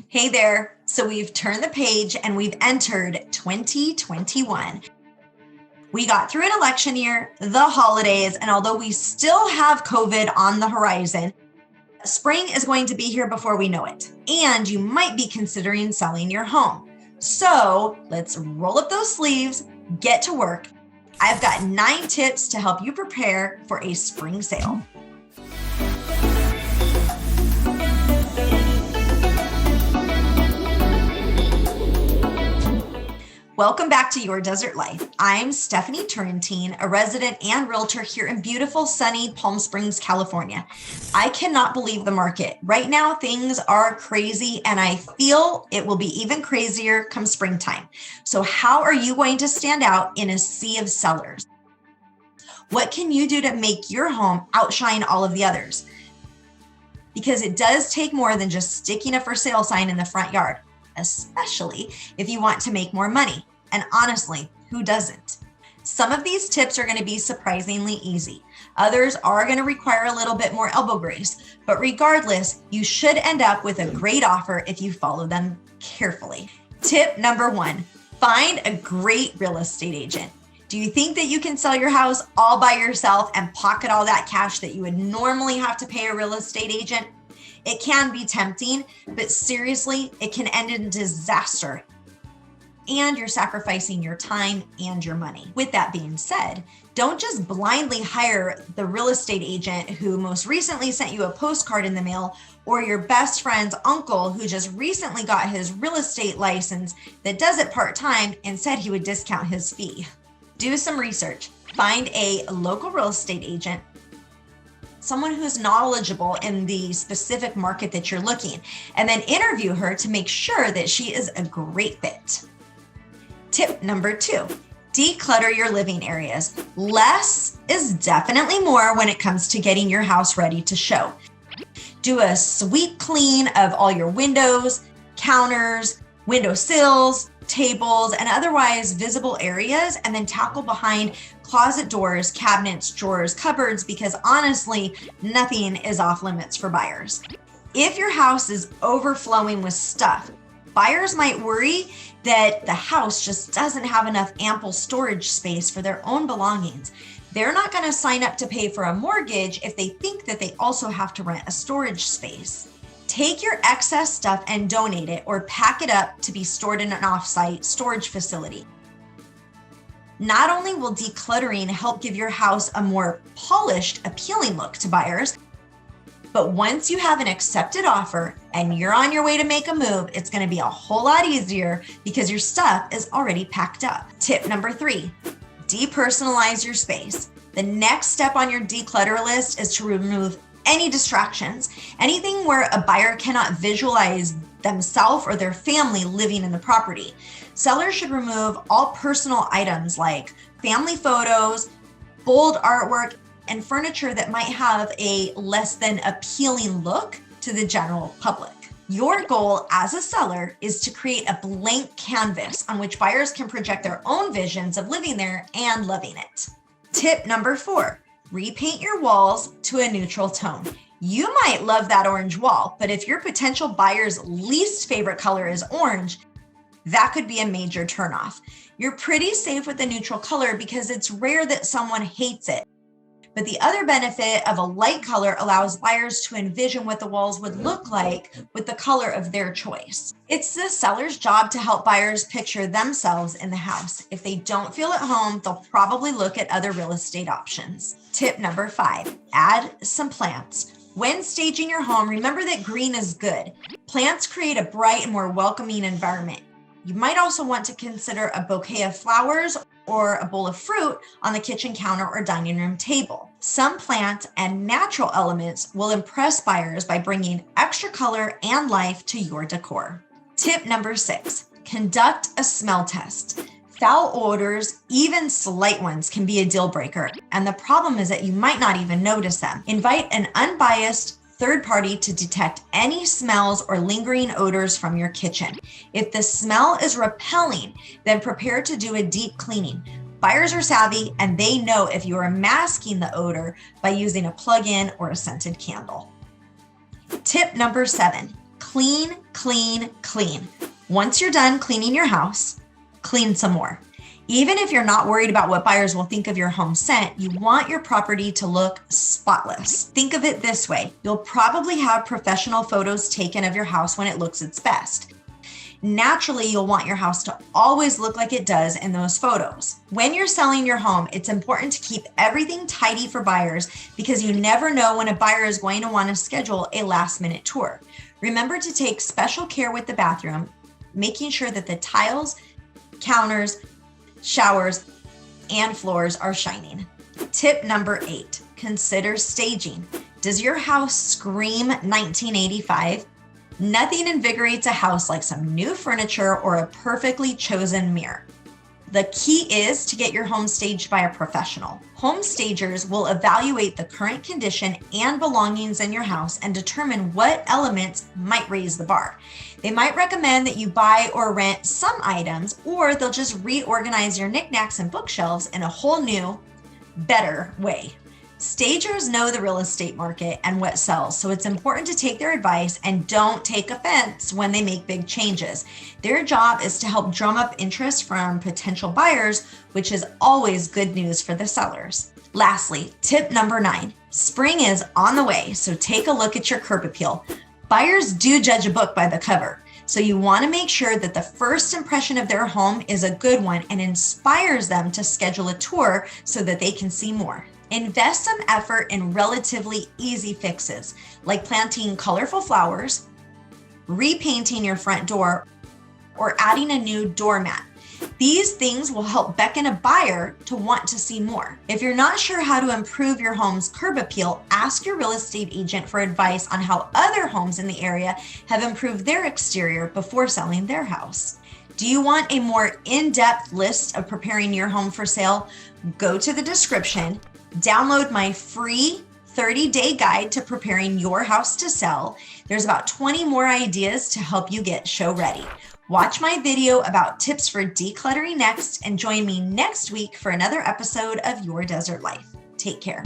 Hey there. So we've turned the page and we've entered 2021. We got through an election year, the holidays, and although we still have COVID on the horizon, spring is going to be here before we know it. And you might be considering selling your home. So let's roll up those sleeves, get to work. I've got 9 tips to help you prepare for a spring sale. Welcome back to Your Desert Life. I'm Stephanie Turrentine, a resident and realtor here in beautiful, sunny Palm Springs, California. I cannot believe the market. Right now, things are crazy, and I feel it will be even crazier come springtime. So how are you going to stand out in a sea of sellers? What can you do to make your home outshine all of the others? Because it does take more than just sticking a for sale sign in the front yard, especially if you want to make more money. And honestly, who doesn't? Some of these tips are going to be surprisingly easy. Others are going to require a little bit more elbow grease, but regardless, you should end up with a great offer if you follow them carefully. Tip number 1, find a great real estate agent. Do you think that you can sell your house all by yourself and pocket all that cash that you would normally have to pay a real estate agent? It can be tempting, but seriously, it can end in disaster. And you're sacrificing your time and your money. With that being said, don't just blindly hire the real estate agent who most recently sent you a postcard in the mail, or your best friend's uncle who just recently got his real estate license that does it part-time and said he would discount his fee. Do some research. Find a local real estate agent, someone who's knowledgeable in the specific market that you're looking, and then interview her to make sure that she is a great fit. Tip number 2, declutter your living areas. Less is definitely more when it comes to getting your house ready to show. Do a sweep clean of all your windows, counters, windowsills, tables, and otherwise visible areas, and then tackle behind closet doors, cabinets, drawers, cupboards, because honestly, nothing is off limits for buyers. If your house is overflowing with stuff, buyers might worry that the house just doesn't have enough ample storage space for their own belongings. They're not going to sign up to pay for a mortgage if they think that they also have to rent a storage space. Take your excess stuff and donate it or pack it up to be stored in an off-site storage facility. Not only will decluttering help give your house a more polished, appealing look to buyers, but once you have an accepted offer and you're on your way to make a move, it's going to be a whole lot easier because your stuff is already packed up. Tip number 3, depersonalize your space. The next step on your declutter list is to remove any distractions, anything where a buyer cannot visualize themselves or their family living in the property. Sellers should remove all personal items like family photos, bold artwork, and furniture that might have a less than appealing look to the general public. Your goal as a seller is to create a blank canvas on which buyers can project their own visions of living there and loving it. Tip number 4, repaint your walls to a neutral tone. You might love that orange wall, but if your potential buyer's least favorite color is orange, that could be a major turnoff. You're pretty safe with a neutral color because it's rare that someone hates it. But the other benefit of a light color allows buyers to envision what the walls would look like with the color of their choice. It's the seller's job to help buyers picture themselves in the house. If they don't feel at home, they'll probably look at other real estate options. Tip number 5, add some plants. When staging your home, remember that green is good. Plants create a bright and more welcoming environment. You might also want to consider a bouquet of flowers or a bowl of fruit on the kitchen counter or dining room table. Some plant and natural elements will impress buyers by bringing extra color and life to your decor. Tip number 6, conduct a smell test. Foul odors, even slight ones, can be a deal breaker, and the problem is that you might not even notice them. Invite an unbiased third party to detect any smells or lingering odors from your kitchen. If the smell is repelling, then prepare to do a deep cleaning. Buyers are savvy and they know if you are masking the odor by using a plug-in or a scented candle. Tip number 7, clean, clean, clean. Once you're done cleaning your house, clean some more. Even if you're not worried about what buyers will think of your home scent, you want your property to look spotless. Think of it this way. You'll probably have professional photos taken of your house when it looks its best. Naturally, you'll want your house to always look like it does in those photos. When you're selling your home, it's important to keep everything tidy for buyers because you never know when a buyer is going to want to schedule a last-minute tour. Remember to take special care with the bathroom, making sure that the tiles, counters, showers, and floors are shining. Tip number 8, consider staging. Does your house scream 1985? Nothing invigorates a house like some new furniture or a perfectly chosen mirror. The key is to get your home staged by a professional. Home stagers will evaluate the current condition and belongings in your house and determine what elements might raise the bar. They might recommend that you buy or rent some items, or they'll just reorganize your knickknacks and bookshelves in a whole new, better way. Stagers know the real estate market and what sells, so it's important to take their advice and don't take offense when they make big changes. Their job is to help drum up interest from potential buyers, which is always good news for the sellers. Lastly, tip number 9, spring is on the way, so take a look at your curb appeal. Buyers do judge a book by the cover, so you want to make sure that the first impression of their home is a good one and inspires them to schedule a tour so that they can see more. Invest some effort in relatively easy fixes, like planting colorful flowers, repainting your front door, or adding a new doormat. These things will help beckon a buyer to want to see more. If you're not sure how to improve your home's curb appeal, ask your real estate agent for advice on how other homes in the area have improved their exterior before selling their house. Do you want a more in-depth list of preparing your home for sale? Go to the description. Download my free 30-day guide to preparing your house to sell. There's about 20 more ideas to help you get show ready. Watch my video about tips for decluttering next and join me next week for another episode of Your Desert Life. Take care.